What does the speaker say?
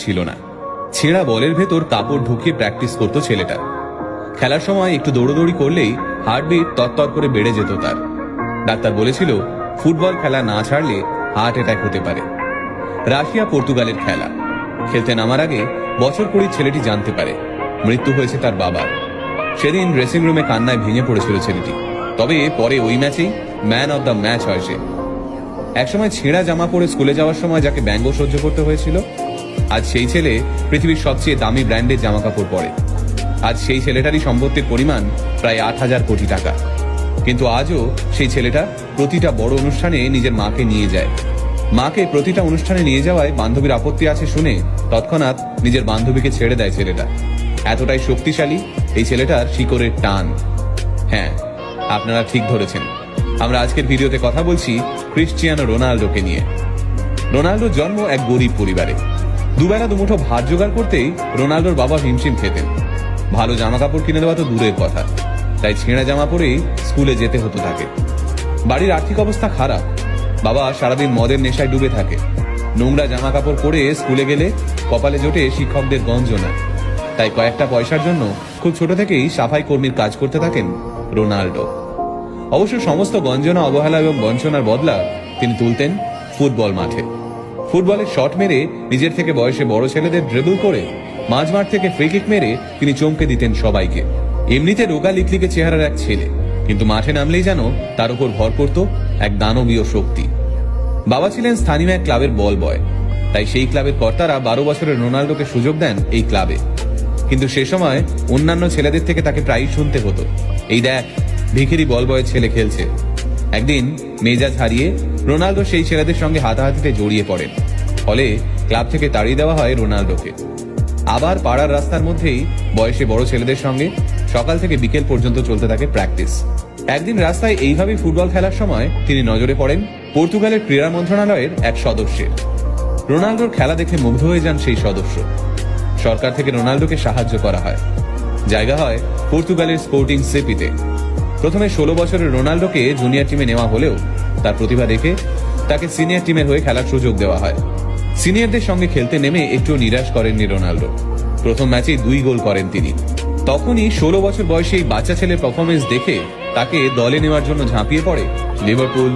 ছিল না। ছেঁড়া বলের ভেতর কাপড় ঢুকিয়ে প্র্যাকটিস করতো ছেলেটা। খেলার সময় একটু দৌড়দৌড়ি করলেই হার্টবিট তরতর করে বেড়ে যেত তার। ডাক্তার বলেছিল ফুটবল খেলা না ছাড়লে হার্ট অ্যাটাক হতে পারে। রাশিয়া পর্তুগালের খেলা খেলতে নামার আগে বছর 20 ছেলেটি জানতে পারে মৃত্যু হয়েছে তার বাবার। সেদিন ড্রেসিং রুমে কান্নায় ভেঙে পড়েছিল ছেলেটি। তবে পরে ওই ম্যাচেই ম্যান অব দ্য ম্যাচ হয় সে। একসময় ছেঁড়া জামা পরে স্কুলে যাওয়ার সময় যাকে ব্যঙ্গ সহ্য করতে হয়েছিল, আজ সেই ছেলে পৃথিবীর সবচেয়ে দামি ব্র্যান্ডের জামা কাপড় পরে। আজ সেই ছেলেটারই সম্পত্তির পরিমাণ প্রায় 8,000 কোটি টাকা। কিন্তু আজও সেই ছেলেটা প্রতিটা বড় অনুষ্ঠানে নিজের মাকে নিয়ে যায়। মাকে প্রতিটা অনুষ্ঠানে নিয়ে যাওয়ায় বান্ধবীর আপত্তি আছে শুনে তৎক্ষণাৎ নিজের বান্ধবীকে ছেড়ে দেয় ছেলেটা। এতটাই শক্তিশালী এই ছেলেটার শিকড়ের টান। হ্যাঁ, আপনারা ঠিক ধরেছেন, আমরা আজকের ভিডিওতে কথা বলছি ক্রিশ্চিয়ানো রোনাল্ডোকে নিয়ে। রোনাল্ডোর জন্ম এক গরিব পরিবারে। দুবেলা দুমুঠো ভাত জোগাড় করতেই রোনাল্ডোর বাবা হিমশিম খেতেন। ভালো জামা কাপড় কিনে দেওয়া তো দূরের কথা, তাই ছেঁড়া জামা পরেই স্কুলে যেতে হতো তাকে। বাড়ির আর্থিক অবস্থা খারাপ। বাবা সারাদিন মদের নেশায় ডুবে থাকে। নোংরা জামা কাপড় পরে স্কুলে গেলে কপালে জোটে শিক্ষকদের গঞ্জনা। তাই কয়েকটা পয়সার জন্য খুব ছোট থেকেই সাফাই কর্মীর কাজ করতে থাকেন রোনাল্ডো। অবশ্য সমস্ত গঞ্জনা, অবহেলা এবং বঞ্চনার বদলা তিনি তুলতেন ফুটবল মাঠে। ফুটবলের শট মেরে নিজের থেকে বয়সে বড় ছেলেদের ড্রিবল করে মাঝমাঠ থেকে ফ্রি কিক মেরে তিনি চমকে দিতেন সবাইকে। এমনিতে রোগা লিকলিকে চেহারার এক ছেলে, কিন্তু মাঠে নামলেই যেন তার উপর ভর করত এক দানবীয় শক্তি। বাবা ছিলেন স্থানীয় এক ক্লাবের বল বয়, তাই সেই ক্লাবের কর্তারা 12 বছরের রোনাল্ডোকে সুযোগ দেন এই ক্লাবে। কিন্তু সে সময় অন্যান্য ছেলেদের থেকে তাকে প্রায়ই শুনতে হতো, এই দেখ ভিখিরি বল বয়ের ছেলে খেলছে। একদিন মেজাজ হারিয়ে রোনাল্ডো সেই ছেলেদের সঙ্গে হাতাহাতিতে জড়িয়ে পড়েন। ফলে ক্লাব থেকে তাড়িয়ে দেওয়া হয় রোনাল্ডোকে। আবার পাড়ার রাস্তার মধ্যেই বয়সে বড় ছেলেদের সঙ্গে সকাল থেকে বিকেল পর্যন্ত চলতে থাকে প্র্যাকটিস। একদিন রাস্তায় এইভাবেই ফুটবল খেলার সময় তিনি নজরে পড়েন পর্তুগালের ক্রীড়া মন্ত্রণালয়ের এক সদস্যের। রোনাল্ডোর খেলা দেখে মুগ্ধ হয়ে যান সেই সদস্য। সরকার থেকে রোনাল্ডোকে সাহায্য করা হয়। জায়গা হয় পর্তুগালের স্পোর্টিং সিপিতে। প্রথমে 16 বছরের রোনাল্ডোকে জুনিয়র টিমে নেওয়া হলেও তার প্রতিভা দেখে তাকে সিনিয়র টিমের হয়ে খেলার সুযোগ দেওয়া হয়। সিনিয়রদের সঙ্গে খেলতে নেমে একটু নিরাশ করেননি রোনাল্ডো। প্রথম ম্যাচেই 2 গোল করেন তিনি। তখনই 16 বছর বয়সী এই বাচ্চা ছেলের পারফরমেন্স দেখে তাকে দলে নেওয়ার জন্য ঝাঁপিয়ে পড়ে লিভারপুল,